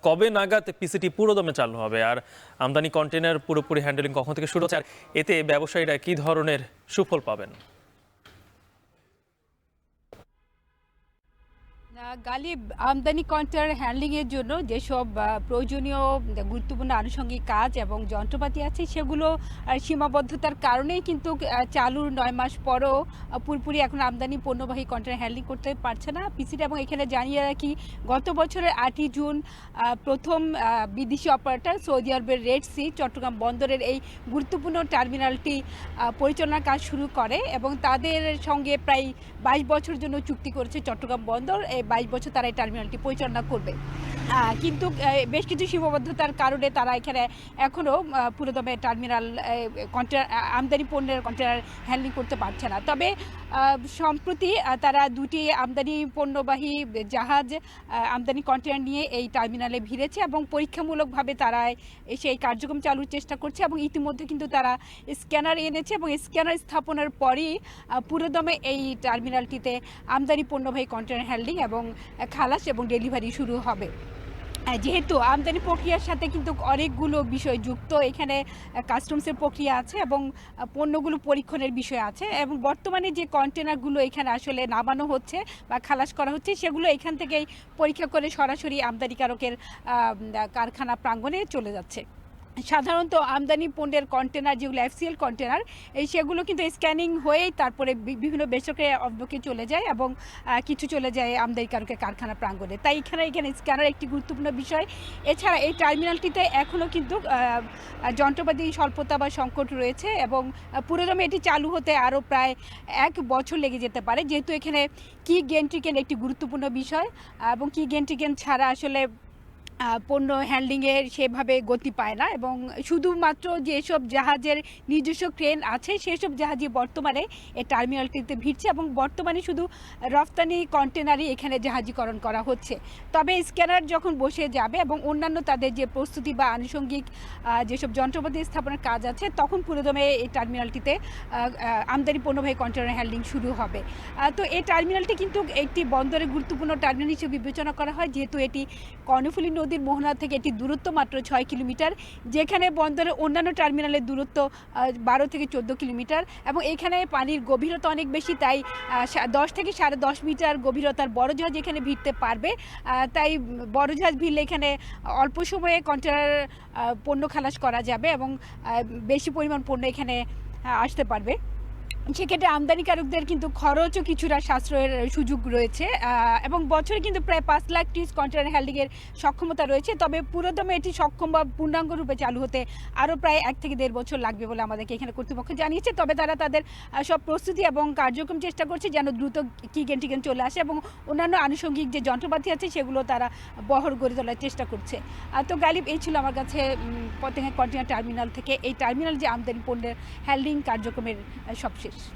কবে নাগাদ পিসিটি পুরোদমে চালু হবে, আর আমদানি কন্টেনার পুরোপুরি হ্যান্ডেলিং কখন থেকে শুরু হচ্ছে, আর এতে ব্যবসায়ীরা কি ধরনের সুফল পাবেন? গালিব, আমদানি কন্টেনার হ্যান্ডলিংয়ের জন্য যেসব প্রয়োজনীয় গুরুত্বপূর্ণ আনুষঙ্গিক কাজ এবং যন্ত্রপাতি আছে সেগুলো সীমাবদ্ধতার কারণেই কিন্তু চালুর 9 মাস পরও পুরোপুরি এখন আমদানি পণ্যবাহী কন্টেনার হ্যান্ডলিং করতে পারছে না পিসিটি। এবং এখানে জানিয়ে রাখি, গত বছরের 8ই জুন প্রথম বিদেশি অপারেটর সৌদি আরবের রেড সি চট্টগ্রাম বন্দরের এই গুরুত্বপূর্ণ টার্মিনালটি পরিচালনার কাজ শুরু করে এবং তাদের সঙ্গে প্রায় 22 বছর জন্য চুক্তি করেছে চট্টগ্রাম বন্দর। 22 বছর তারা এই টার্মিনালটি পরিচালনা করবে, কিন্তু বেশ কিছু সীমাবদ্ধতার কারণে তারা এখানে এখনও পুরোদমে টার্মিনাল কন্টেনার আমদানি পণ্যের কন্টেনার হ্যান্ডলিং করতে পারছে না। তবে সম্প্রতি তারা দুটি আমদানি পণ্যবাহী জাহাজ আমদানি কন্টেনার নিয়ে এই টার্মিনালে ভিড়েছে এবং পরীক্ষামূলকভাবে তারা সেই কার্যক্রম চালুর চেষ্টা করছে এবং ইতিমধ্যে কিন্তু তারা স্ক্যানার এনেছে এবং স্ক্যানার স্থাপনের পরই পুরোদমে এই টার্মিনালটিতে আমদানি পণ্যবাহী কন্টেনার হ্যান্ডলিং এবং খালাস এবং ডেলিভারি শুরু হবে। যেহেতু আমদানি প্রক্রিয়ার সাথে কিন্তু অনেকগুলো বিষয় যুক্ত, এখানে কাস্টমসের প্রক্রিয়া আছে এবং পণ্যগুলো পরীক্ষণের বিষয় আছে এবং বর্তমানে যে কন্টেনারগুলো এখানে আসলে নামানো হচ্ছে বা খালাস করা হচ্ছে সেগুলো এখান থেকেই পরীক্ষা করে সরাসরি আমদানিকারকের কারখানা প্রাঙ্গণে চলে যাচ্ছে। সাধারণত আমদানি পণ্যের কন্টেনার যেগুলো এফসিএল কন্টেনার সেগুলো কিন্তু স্ক্যানিং হয়েই তারপরে বিভিন্ন বেসরকারি অবকে চলে যায় এবং কিছু চলে যায় আমদানিকারকের কারখানা প্রাঙ্গণে। তাই এখানে স্ক্যানার একটি গুরুত্বপূর্ণ বিষয়। এছাড়া এই টার্মিনালটিতে এখনও কিন্তু যন্ত্রপাতি স্বল্পতা বা সংকট রয়েছে এবং পুরোদমে এটি চালু হতে আরও প্রায় 1 বছর লেগে যেতে পারে, যেহেতু এখানে কি গেন্ট্রিকেন একটি গুরুত্বপূর্ণ বিষয় এবং কি গেন্ট্রিকেন ছাড়া আসলে পণ্য হ্যান্ডলিংয়ের সেভাবে গতি পায় না এবং শুধুমাত্র যেসব জাহাজের নিজস্ব ক্রেন আছে সেসব জাহাজই বর্তমানে এই টার্মিনালটিতে ভিড়ছে এবং বর্তমানে শুধু রফতানি কন্টেনারই এখানে জাহাজীকরণ করা হচ্ছে। তবে স্ক্যানার যখন বসে যাবে এবং অন্যান্য তাদের যে প্রস্তুতি বা আনুষঙ্গিক যেসব যন্ত্রপাতি স্থাপনের কাজ আছে তখন পুরোদমে এই টার্মিনালটিতে আমদানি পণ্যবাহী কন্টেনার হ্যান্ডলিং শুরু হবে। তো এই টার্মিনালটি কিন্তু একটি বন্দরের গুরুত্বপূর্ণ টার্মিনাল হিসেবে বিবেচনা করা হয়, যেহেতু এটি কর্ণফুলী নদীর মোহনা থেকে এটি দূরত্ব মাত্র 6 কিলোমিটার, যেখানে বন্দরের অন্যান্য টার্মিনালের দূরত্ব 12 থেকে 14 কিলোমিটার এবং এখানে পানির গভীরতা অনেক বেশি, তাই 10 থেকে 10.5 মিটার গভীরতার বড় জাহাজ এখানে ভিড়তে পারবে। তাই বড় জাহাজ ভিড়লে এখানে অল্প সময়ে কন্টেনার পণ্য খালাস করা যাবে এবং বেশি পরিমাণ পণ্য এখানে আসতে পারবে। সেক্ষেত্রে আমদানিকারকদের কিন্তু খরচও কিছুটা সাশ্রয়ের সুযোগ রয়েছে এবং বছরে কিন্তু প্রায় 5 লাখ টিস কন্টেনার হ্যান্ডলিংয়ের সক্ষমতা রয়েছে। তবে পুরোদমে এটি সক্ষম বা পূর্ণাঙ্গ রূপে চালু হতে আরও প্রায় 1 থেকে 1.5 বছর লাগবে বলে আমাদেরকে এখানে কর্তৃপক্ষ জানিয়েছে। তবে তারা তাদের সব প্রস্তুতি এবং কার্যক্রম চেষ্টা করছে যেন দ্রুত কি গেন্টিকেন চলে আসে এবং অন্যান্য আনুষঙ্গিক যে যন্ত্রপাতি আছে সেগুলো তারা বহর গড়ে তোলার চেষ্টা করছে। তো গালিব, এই ছিল আমার কাছে পতেঙ্গা কন্টেনার টার্মিনাল থেকে এই টার্মিনাল যে আমদানি পণ্যের হ্যান্ডলিং কার্যক্রমের সবশেষ।